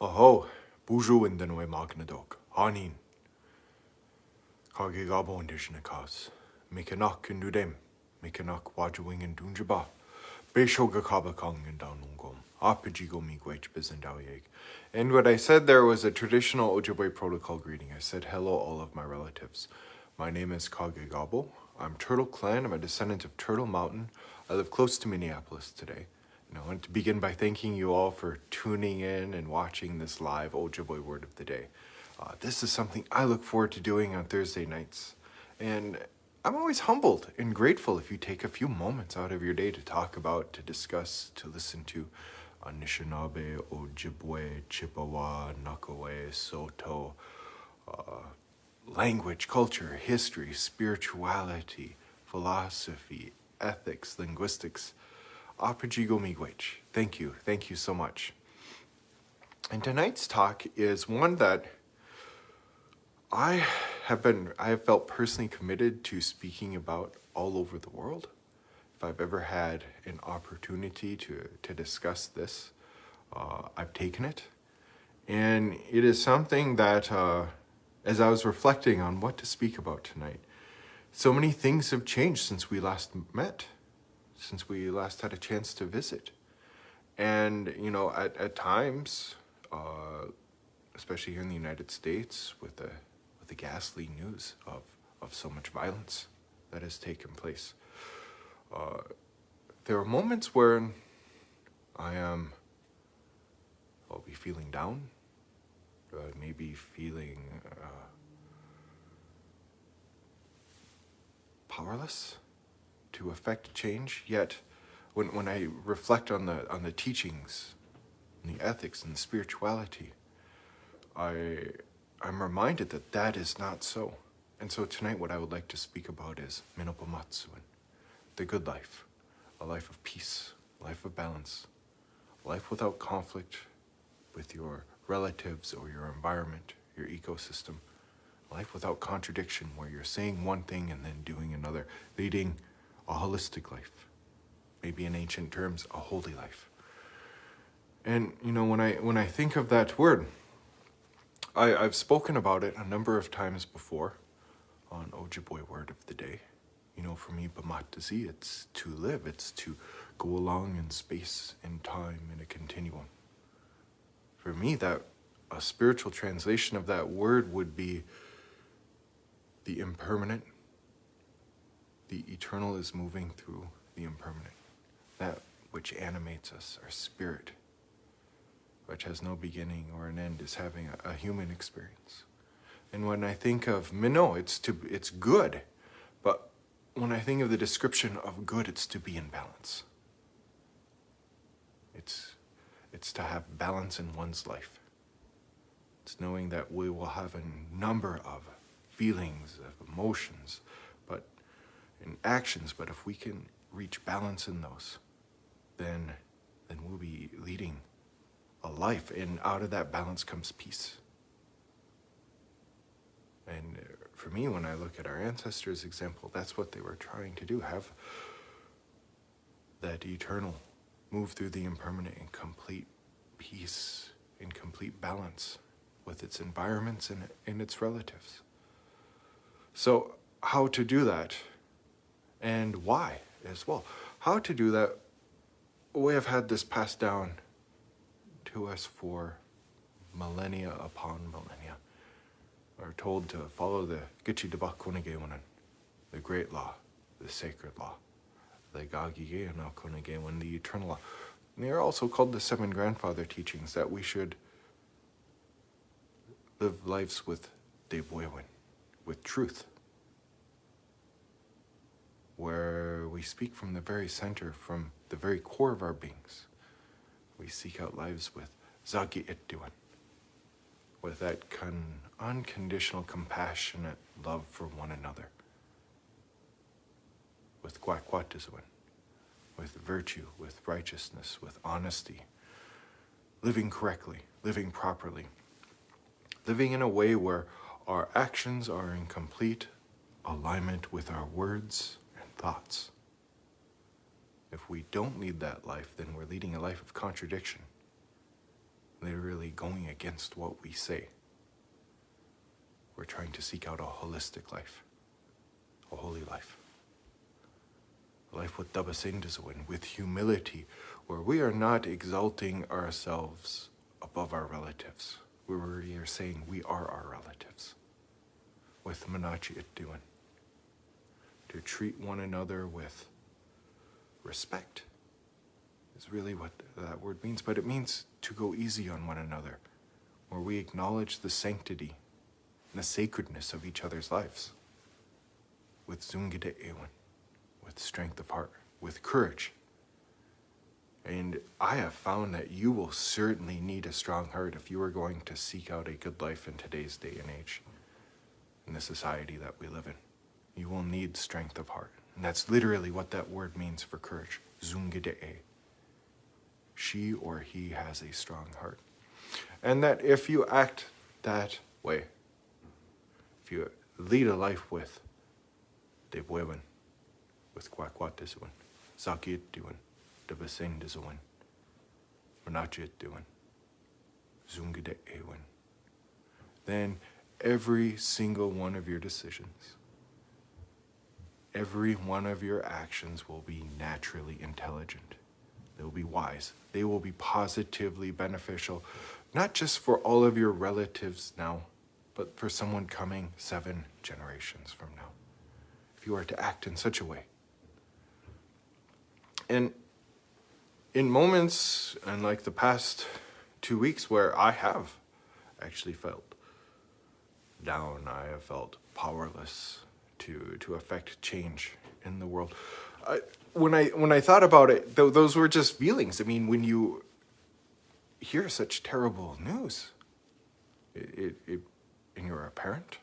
Aho, buju in the noe magnadok, hanin. Kagigabo and dishnakas. Mikanak and dudem. Mikanak wajuing and dunjaba. Beshoga kaba kong and downungom. Apajigo miigwech bizendawieg. And what I said there was a traditional Ojibwe protocol greeting. I said, hello, all of my relatives. My name is Kagigabo. I'm Turtle Clan. I'm a descendant of Turtle Mountain. I live close to Minneapolis today. And I want to begin by thanking you all for tuning in and watching this live Ojibwe Word of the Day. This is something I look forward to doing on Thursday nights. And I'm always humbled and grateful if you take a few moments out of your day to talk about, to discuss, to listen to Anishinaabe, Ojibwe, Chippewa, Nakaway, Saulteaux, language, culture, history, spirituality, philosophy, ethics, linguistics. Apajigo miigwech. Thank you so much. And tonight's talk is one that I have felt personally committed to speaking about all over the world. If I've ever had an opportunity to discuss this, I've taken it. And it is something that, as I was reflecting on what to speak about tonight, so many things have changed since we last met, since we last had a chance to visit. And, at times, especially here in the United States, with the ghastly news of so much violence that has taken place, there are moments where I'll be feeling down, maybe feeling powerless to affect change. Yet, when I reflect on the teachings, and the ethics, and the spirituality, I'm reminded that is not so. And so tonight, what I would like to speak about is Mino-bimaadiziwin, the good life, a life of peace, a life of balance, a life without conflict with your relatives or your environment, your ecosystem, a life without contradiction, where you're saying one thing and then doing another, leading a holistic life, maybe in ancient terms, a holy life. And when I think of that word, I've spoken about it a number of times before on Ojibwe Word of the Day. For me, ಪಿᒫಟಿಶಿ, it's to live, it's to go along in space and time in a continuum. For me, that a spiritual translation of that word would be the impermanent. The eternal is moving through the impermanent. That which animates us, our spirit, which has no beginning or an end, is having a human experience. And when I think of Mino, it's good. But when I think of the description of good, it's to be in balance. It's to have balance in one's life. It's knowing that we will have a number of feelings, of emotions, but in actions. But if we can reach balance in those, then we'll be leading a life, and out of that balance comes peace. And for me, when I look at our ancestors' example, that's what they were trying to do, have that eternal move through the impermanent in complete peace, in complete balance with its environments and its relatives. So how to do that, and why as well. How to do that, we have had this passed down to us for millennia upon millennia. We're told to follow the Gitchi-daba-kunigewinen, the great law, the sacred law, the Gagige-na-kunigewin, the eternal law. And they are also called the seven grandfather teachings, that we should live lives with deboywin, with truth, where we speak from the very center, from the very core of our beings. We seek out lives with zagi-itdiwin, with that unconditional, compassionate love for one another, with kwakwatiziwin, with virtue, with righteousness, with honesty, living correctly, living properly, living in a way where our actions are in complete alignment with our words and thoughts. If we don't lead that life, then we're leading a life of contradiction. literally going against what we say. We're trying to seek out a holistic life, a holy life. A life with ಪಿᒫᑎ시, with humility, where we are not exalting ourselves above our relatives. Where we are saying we are our relatives. With ಪಿᒫಟಿಸಿwin, to treat one another with respect is really what that word means, but it means to go easy on one another, where we acknowledge the sanctity and the sacredness of each other's lives. With zungide'ewin, with strength of heart, with courage. And I have found that you will certainly need a strong heart if you are going to seek out a good life in today's day and age, in the society that we live in. You will need strength of heart. And that's literally what that word means for courage. Zungide'e. She or he has a strong heart. And that if you act that way, if you lead a life with debuewin, with ಪಿᒫટિಸಿwin, ಪಿᒫtiisiwin, ಪಿᒫtiಸಿwin, ಪಿᒫtiisiwin, zungide'ewin, then every single one of your decisions, every one of your actions will be naturally intelligent. They will be wise. They will be positively beneficial, not just for all of your relatives now, but for someone coming 7 generations from now, if you are to act in such a way. And in moments, and like the past 2 weeks, where I have actually felt down, I have felt powerless to affect change in the world. When I thought about it, those were just feelings. I mean, when you hear such terrible news, and you're a parent,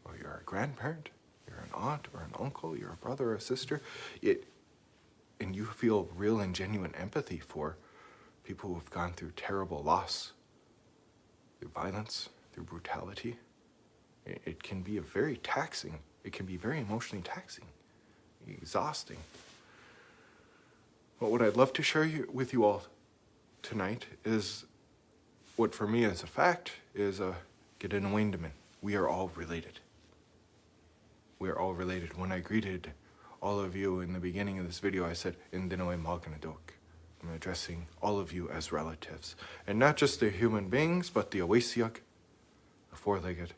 or you're a grandparent, you're an aunt or an uncle, you're a brother or a sister, and you feel real and genuine empathy for people who have gone through terrible loss, through violence, through brutality. It can be very taxing. It can be very emotionally taxing, exhausting. But what I'd love to share with you all tonight is what for me is a fact is Gidinawindaman. We are all related. We are all related. When I greeted all of you in the beginning of this video, I said, Indinoe Malganadok. I'm addressing all of you as relatives. And not just the human beings, but the Awasiak, the four-legged,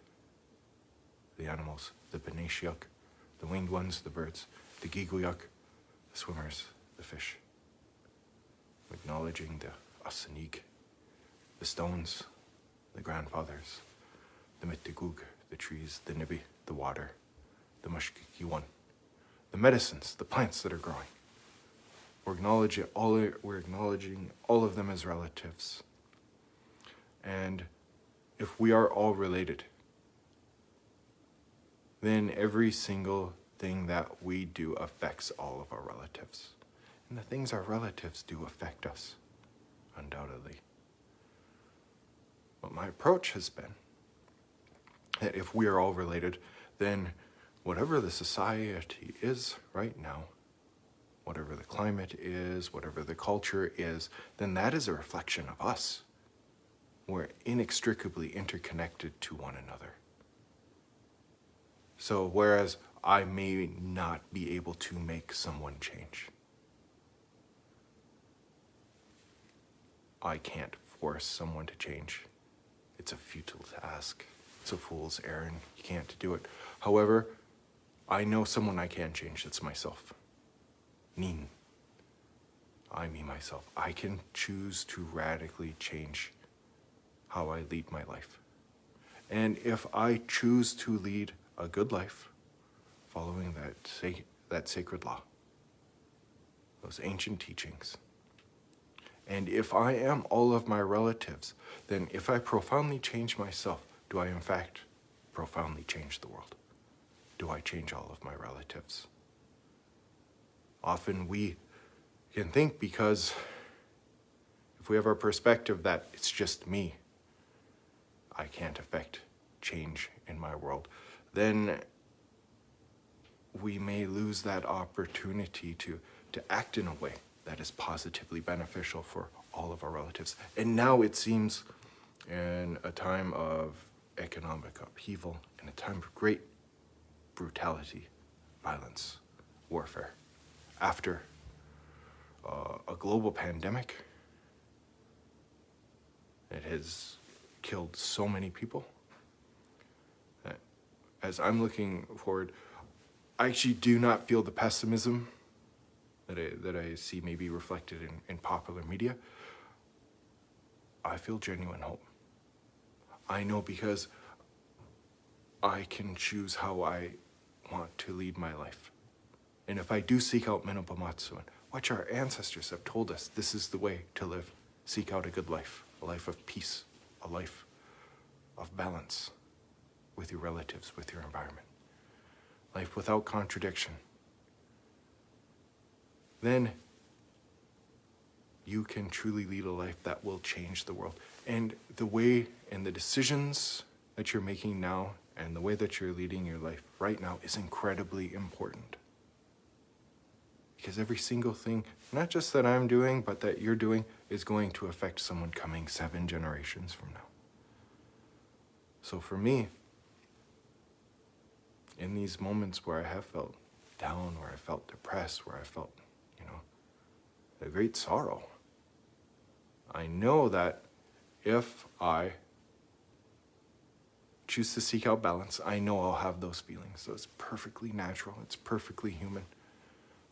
the animals, the Benashiak, the winged ones, the birds, the Giguyak, the swimmers, the fish. Acknowledging the Asanig, the stones, the grandfathers, the Mitigug, the trees, the Nibi, the water, the Mushkikiwan, the medicines, the plants that are growing. We're acknowledging all of them as relatives. And if we are all related, then every single thing that we do affects all of our relatives. And the things our relatives do affect us, undoubtedly. But my approach has been that if we are all related, then whatever the society is right now, whatever the climate is, whatever the culture is, then that is a reflection of us. We're inextricably interconnected to one another. So whereas I may not be able to make someone change, I can't force someone to change. It's a futile task. It's a fool's errand. You can't do it. However, I know someone I can change. It's myself. Nin. I, me, myself. I can choose to radically change how I lead my life. And if I choose to lead a good life, following that sacred law, those ancient teachings, and if I am all of my relatives, then if I profoundly change myself, do I in fact profoundly change the world? Do I change all of my relatives? Often we can think, because if we have our perspective that it's just me, I can't affect change in my world, then we may lose that opportunity to act in a way that is positively beneficial for all of our relatives. And now it seems in a time of economic upheaval, in a time of great brutality, violence, warfare, after a global pandemic, it has killed so many people that as I'm looking forward, I actually do not feel the pessimism that I see maybe reflected in popular media. I feel genuine hope. I know because I can choose how I want to lead my life. And if I do seek out Mino-bimaadiziwin, which our ancestors have told us this is the way to live, seek out a good life, a life of peace, a life of balance with your relatives, with your environment, life without contradiction, then you can truly lead a life that will change the world. And the way and the decisions that you're making now and the way that you're leading your life right now is incredibly important. Because every single thing, not just that I'm doing, but that you're doing, is going to affect someone coming 7 generations from now. So for me, in these moments where I have felt down, where I felt depressed, where I felt, a great sorrow, I know that if I choose to seek out balance, I know I'll have those feelings. So it's perfectly natural, it's perfectly human.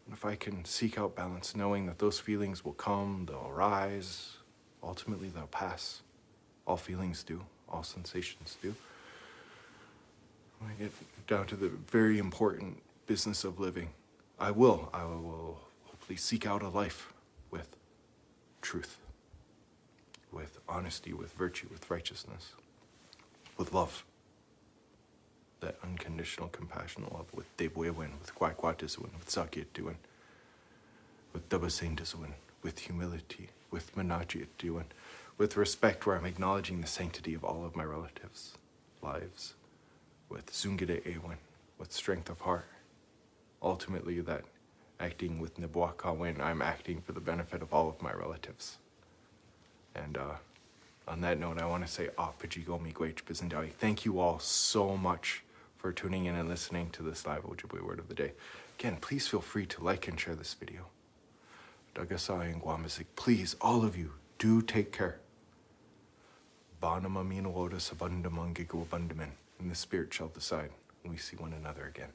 And if I can seek out balance, knowing that those feelings will come, they'll arise, ultimately they'll pass. All feelings do, all sensations do. When I get down to the very important business of living, I will hopefully seek out a life with truth, with honesty, with virtue, with righteousness, with love. That unconditional compassionate love, with Ojibwe Word, with quiet-quiet-isiwin, with sakit-diwin, with dabasain-disiwin, with humility, with minachi-diwin, with respect where I'm acknowledging the sanctity of all of my relatives' lives, with zungide-awin, with strength of heart. Ultimately, that acting with nibwaka-win, I'm acting for the benefit of all of my relatives. And on that note, I want to say, thank you all so much for tuning in and listening to this live Ojibwe Word of the Day. Again, please feel free to like and share this video. Dagasai and Guamisik, please, all of you, do take care. Banama Mino-bimaadiziwin, and the spirit shall decide when we see one another again.